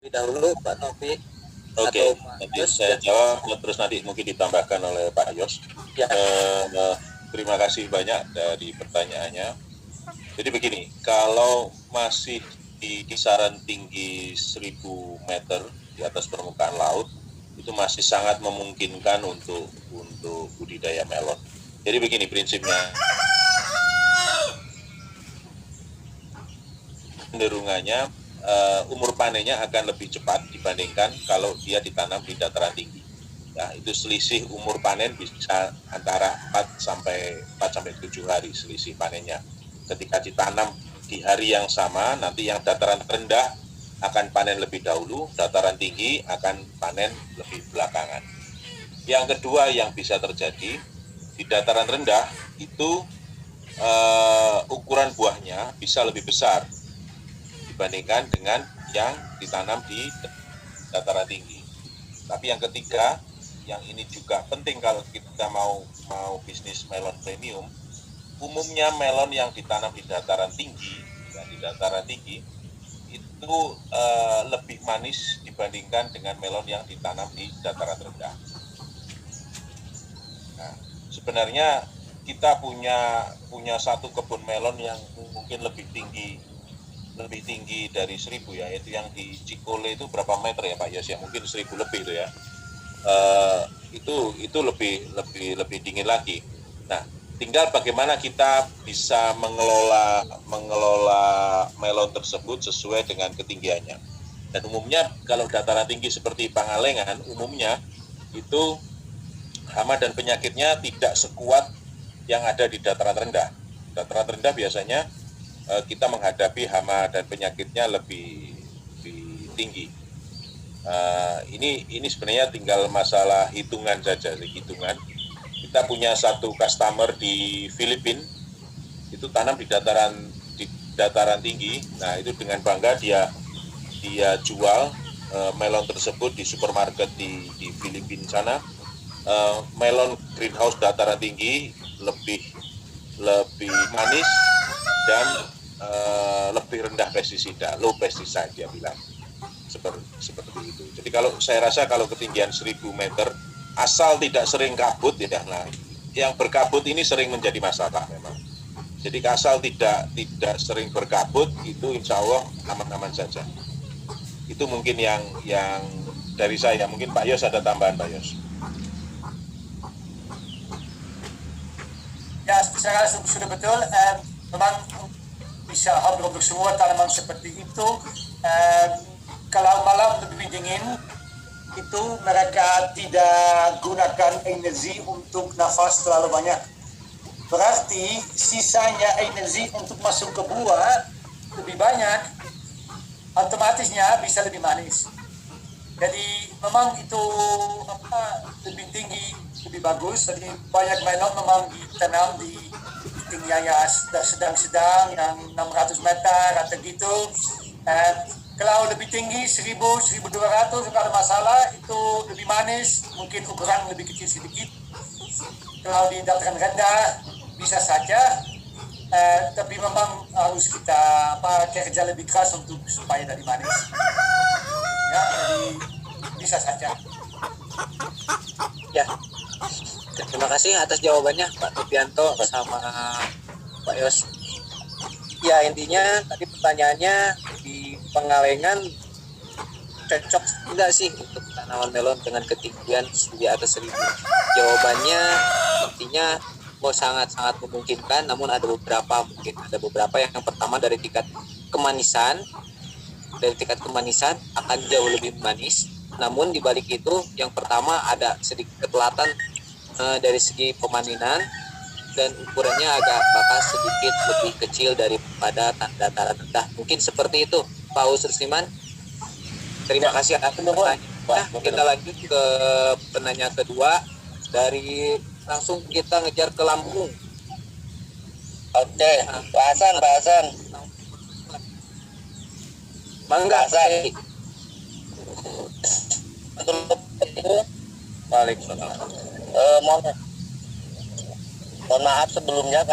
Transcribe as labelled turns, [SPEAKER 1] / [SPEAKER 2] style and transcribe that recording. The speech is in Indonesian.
[SPEAKER 1] terlebih dahulu Pak Novi.
[SPEAKER 2] Oke, nanti saya jawab, terus nanti mungkin ditambahkan oleh Pak Yos.
[SPEAKER 1] Ya.
[SPEAKER 2] Terima kasih banyak dari pertanyaannya. Jadi begini, kalau masih di kisaran tinggi 1000 meter di atas permukaan laut, itu masih sangat memungkinkan untuk budidaya melon. Jadi begini prinsipnya, cenderungannya umur panennya akan lebih cepat dibandingkan kalau dia ditanam di dataran tinggi. Nah, itu selisih umur panen bisa antara 4 sampai 7 hari selisih panennya. Ketika ditanam di hari yang sama, nanti yang dataran rendah akan panen lebih dahulu, dataran tinggi akan panen lebih belakangan. Yang kedua yang bisa terjadi, di dataran rendah itu ukuran buahnya bisa lebih besar dibandingkan dengan yang ditanam di dataran tinggi. Tapi yang ketiga, yang ini juga penting kalau kita mau bisnis melon premium, umumnya melon yang ditanam di dataran tinggi, ya, di dataran tinggi itu lebih manis dibandingkan dengan melon yang ditanam di dataran rendah. Nah, sebenarnya kita punya satu kebun melon yang mungkin lebih tinggi dari 1000 ya, yaitu yang di Cikole itu berapa meter ya Pak Yos ya, mungkin 1000 lebih itu ya. Itu lebih dingin lagi. Nah, tinggal bagaimana kita bisa mengelola melon tersebut sesuai dengan ketinggiannya. Dan umumnya kalau dataran tinggi seperti Pangalengan, umumnya itu hama dan penyakitnya tidak sekuat yang ada di dataran rendah. Dataran rendah biasanya kita menghadapi hama dan penyakitnya lebih tinggi. Ini sebenarnya tinggal masalah hitungan saja, hitungan. Kita punya satu customer di Filipina, itu tanam di dataran tinggi. Nah, itu dengan bangga dia jual melon tersebut di supermarket di Filipina sana. Melon greenhouse dataran tinggi lebih manis dan lebih rendah pestisida, low pesticide dia bilang, seperti itu. Jadi kalau saya rasa kalau ketinggian 1000 meter asal tidak sering kabut ya, nah yang berkabut ini sering menjadi masalah memang. Jadi asal tidak sering berkabut itu insya Allah aman-aman saja. Itu mungkin yang dari saya. Mungkin Pak Yos ada tambahan Pak Yos.
[SPEAKER 3] Ya, saya rasa sudah betul. Memang bisa hampir untuk semua tanaman seperti itu. Kalau malam lebih dingin, itu mereka tidak gunakan energi untuk nafas terlalu banyak. Berarti sisanya energi untuk masuk ke buah lebih banyak, otomatisnya bisa lebih manis. Jadi memang itu lebih tinggi, lebih bagus. Jadi banyak melon memang ditanam di tingginya ya sedang-sedang yang 600 meter atau gitu. Kalau lebih tinggi 1000, 1200 nggak ada masalah, itu lebih manis, mungkin ukuran lebih kecil sedikit. Kalau di dataran rendah bisa saja, tapi memang harus kita kerja lebih keras untuk supaya dari manis. Ya, jadi bisa saja.
[SPEAKER 1] Ya, terima kasih atas jawabannya Pak Novianto sama Pak Yos. Ya, intinya tadi pertanyaannya di Pangalengan cocok tidak sih untuk tanaman melon dengan ketinggian di atas 1000? Jawabannya intinya sangat-sangat memungkinkan, namun ada beberapa yang pertama dari tingkat kemanisan akan jauh lebih manis. Namun di balik itu yang pertama ada sedikit ketelatan dari segi pemaninan dan ukurannya bakal sedikit lebih kecil daripada dataran rendah. Mungkin seperti itu Pak Rusliman. Terima kasih atas pertanyaan. Kita lanjut ke penanya kedua, dari langsung kita ngejar ke Lampung.
[SPEAKER 4] Oke, bahasan.
[SPEAKER 1] Mangga.
[SPEAKER 4] Waalaikumsalam. Mohon maaf sebelumnya